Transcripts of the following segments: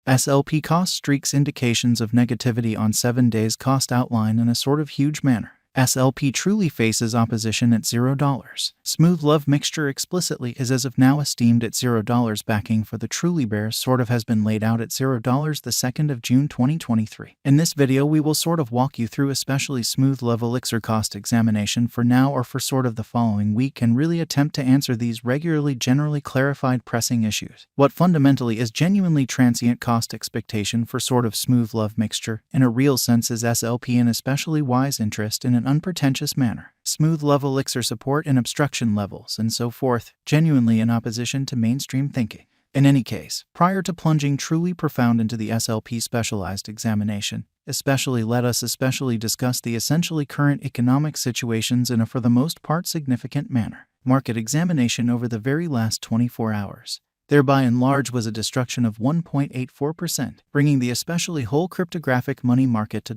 SLP cost streaks indications of negativity on 7 days cost outline in a sort of huge manner. SLP truly faces opposition at $0. Smooth love mixture explicitly is as of now esteemed at $0. Backing for the truly bear sort of has been laid out at $0 the 2nd of June 2023. In this video we will sort of walk you through especially smooth love elixir cost examination for now or for sort of the following week and really attempt to answer these regularly generally clarified pressing issues. What fundamentally is genuinely transient cost expectation for sort of smooth love mixture in a real sense is SLP and especially wise interest in an unpretentious manner. Smooth love elixir support and obstruction levels and so forth, genuinely in opposition to mainstream thinking. In any case, prior to plunging truly profound into the SLP specialized examination, let us discuss the essentially current economic situations in a for the most part significant manner. Market examination over the very last 24 hours. There by and large was a destruction of 1.84%, bringing the especially whole cryptographic money market to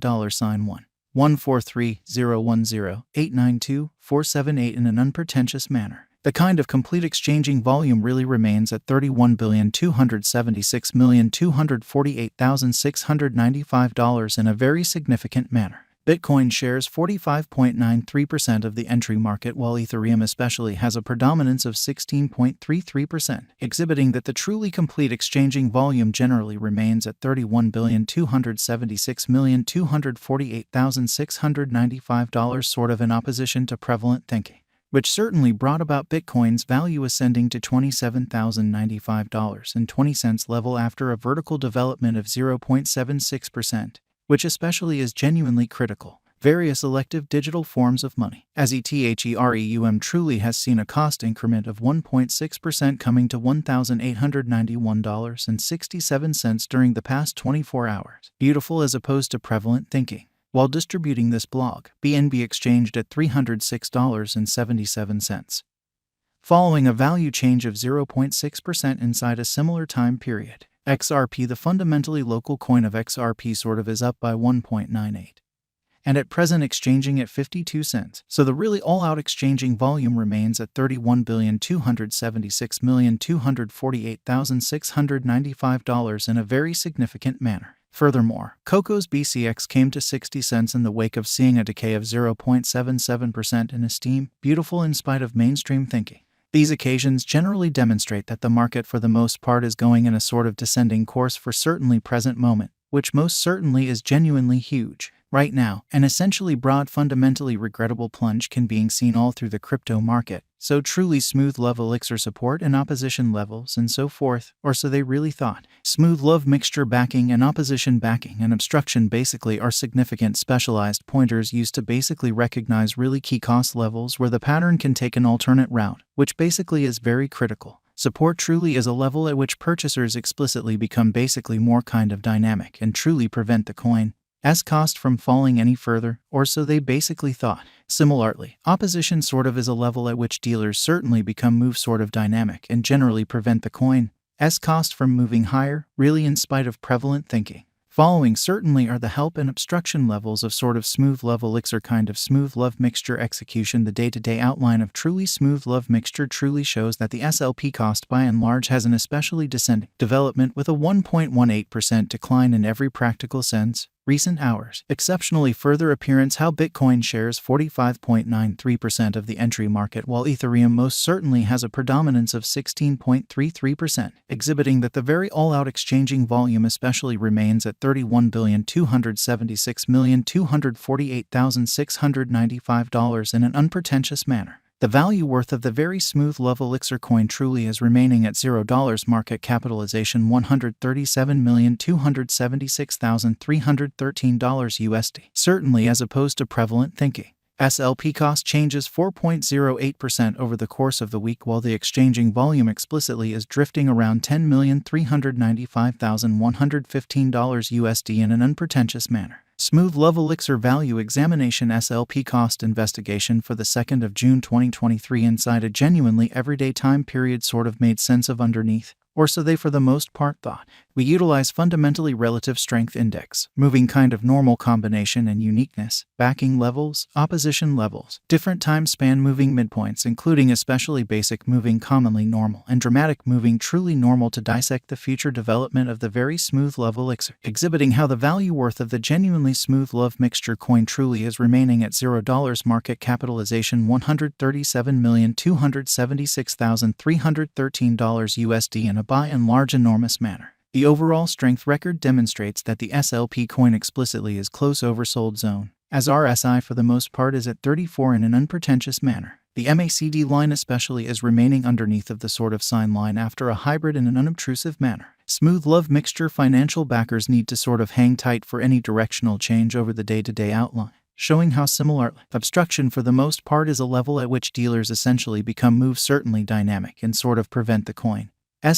$143,010,892,478 in an unpretentious manner. The kind of complete exchanging volume really remains at $31,276,248,695 in a very significant manner. Bitcoin shares 45.93% of the entry market, while Ethereum especially has a predominance of 16.33%, exhibiting that the truly complete exchanging volume generally remains at $31,276,248,695, sort of in opposition to prevalent thinking, which certainly brought about Bitcoin's value ascending to $27,095.20 level after a vertical development of 0.76%. Which especially is genuinely critical. Various elective digital forms of money, as Ethereum truly has seen a cost increment of 1.6% coming to $1,891.67 during the past 24 hours. Beautiful as opposed to prevalent thinking. While distributing this blog, BNB exchanged at $306.77. Following a value change of 0.6% inside a similar time period. XRP, the fundamentally local coin of XRP, sort of is up by 1.98. And at present exchanging at 52 cents. So the really all-out exchanging volume remains at $31,276,248,695 in a very significant manner. Furthermore, Coco's BCX came to 60 cents in the wake of seeing a decay of 0.77% in esteem, beautiful in spite of mainstream thinking. These occasions generally demonstrate that the market for the most part is going in a sort of descending course for certainly present moment, which most certainly is genuinely huge. Right now, an essentially broad fundamentally regrettable plunge can being seen all through the crypto market, so truly smooth love elixir support and opposition levels and so forth, or so they really thought. Smooth love mixture backing and opposition backing and obstruction basically are significant specialized pointers used to basically recognize really key cost levels where the pattern can take an alternate route, which basically is very critical. Support truly is a level at which purchasers explicitly become basically more kind of dynamic and truly prevent the coin's cost from falling any further, or so they basically thought. Similarly, opposition sort of is a level at which dealers certainly become move sort of dynamic and generally prevent the coin's cost from moving higher, really in spite of prevalent thinking. Following certainly are the help and obstruction levels of sort of smooth love elixir kind of smooth love mixture execution. The day-to-day outline of truly smooth love mixture truly shows that the SLP cost by and large has an especially descending development with a 1.18% decline in every practical sense. Recent hours. Exceptionally further appearance how Bitcoin shares 45.93% of the entry market, while Ethereum most certainly has a predominance of 16.33%, exhibiting that the very all-out exchanging volume especially remains at $31,276,248,695 in an unpretentious manner. The value worth of the very smooth love elixir coin truly is remaining at $0. Market capitalization $137,276,313 USD. Certainly as opposed to prevalent thinking. SLP cost changes 4.08% over the course of the week, while the exchanging volume explicitly is drifting around $10,395,115 USD in an unpretentious manner. Smooth love elixir value examination SLP cost investigation for the 2nd of June 2023 inside a genuinely everyday time period sort of made sense of underneath, or so they for the most part thought. We utilize fundamentally relative strength index, moving kind of normal combination and uniqueness, backing levels, opposition levels, different time span moving midpoints including especially basic moving commonly normal and dramatic moving truly normal to dissect the future development of the very smooth love elixir, exhibiting how the value worth of the genuinely smooth love mixture coin truly is remaining at $0 market capitalization $137,276,313 USD in a by and large enormous manner. The overall strength record demonstrates that the SLP coin explicitly is close oversold zone, as RSI for the most part is at 34 in an unpretentious manner. The MACD line especially is remaining underneath of the sort of sign line after a hybrid in an unobtrusive manner. Smooth love mixture financial backers need to sort of hang tight for any directional change over the day-to-day outline, showing how similarly obstruction for the most part is a level at which dealers essentially become move certainly dynamic and sort of prevent the coin's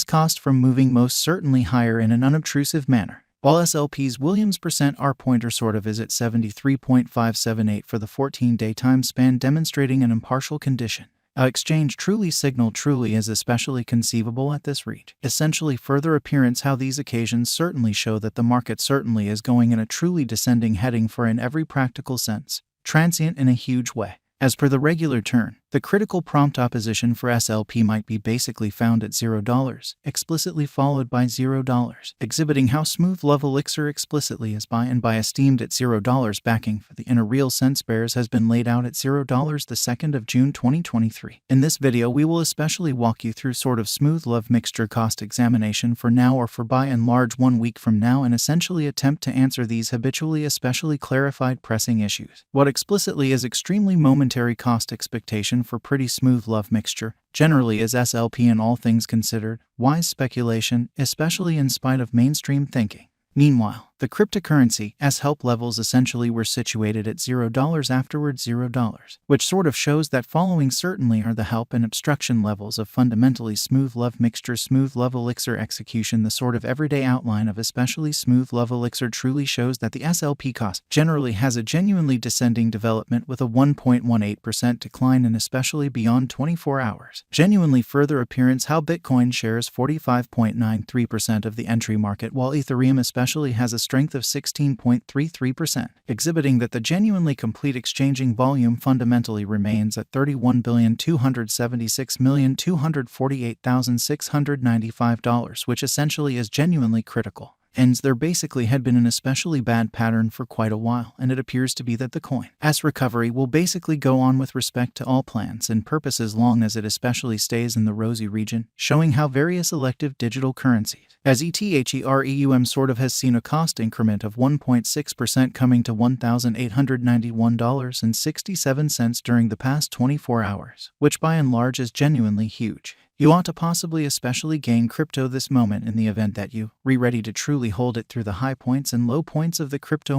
cost from moving most certainly higher in an unobtrusive manner. While SLP's Williams % R pointer sort of is at 73.578 for the 14-day time span demonstrating an impartial condition. A exchange signal truly is especially conceivable at this reach. Essentially further appearance how these occasions certainly show that the market certainly is going in a truly descending heading for in every practical sense, transient in a huge way. As per the regular turn, the critical prompt opposition for SLP might be basically found at $0, explicitly followed by $0, exhibiting how smooth love elixir explicitly is by and by esteemed at $0 backing for the in a real sense bears has been laid out at $0 the 2nd of June 2023. In this video we will especially walk you through sort of smooth love mixture cost examination for now or for by and large 1 week from now and essentially attempt to answer these habitually especially clarified pressing issues. What explicitly is extremely momentary cost expectation for pretty smooth love mixture, generally is SLP in all things considered, wise speculation, especially in spite of mainstream thinking. Meanwhile, the cryptocurrency's help levels essentially were situated at $0 afterwards $0, which sort of shows that following certainly are the help and obstruction levels of fundamentally smooth love mixture smooth love elixir execution. The sort of everyday outline of especially smooth love elixir truly shows that the SLP cost generally has a genuinely descending development with a 1.18% decline and especially beyond 24 hours. Genuinely further appearance how Bitcoin shares 45.93% of the entry market while Ethereum especially has a strength of 16.33%, exhibiting that the genuinely complete exchanging volume fundamentally remains at $31,276,248,695, which essentially is genuinely critical. Ends there basically had been an especially bad pattern for quite a while, and it appears to be that the coin's recovery will basically go on with respect to all plans and purposes long as it especially stays in the rosy region, showing how various elective digital currencies, as ETHEREUM sort of has seen a cost increment of 1.6% coming to $1,891.67 during the past 24 hours, which by and large is genuinely huge. You ought to possibly especially gain crypto this moment in the event that you re ready to truly hold it through the high points and low points of the crypto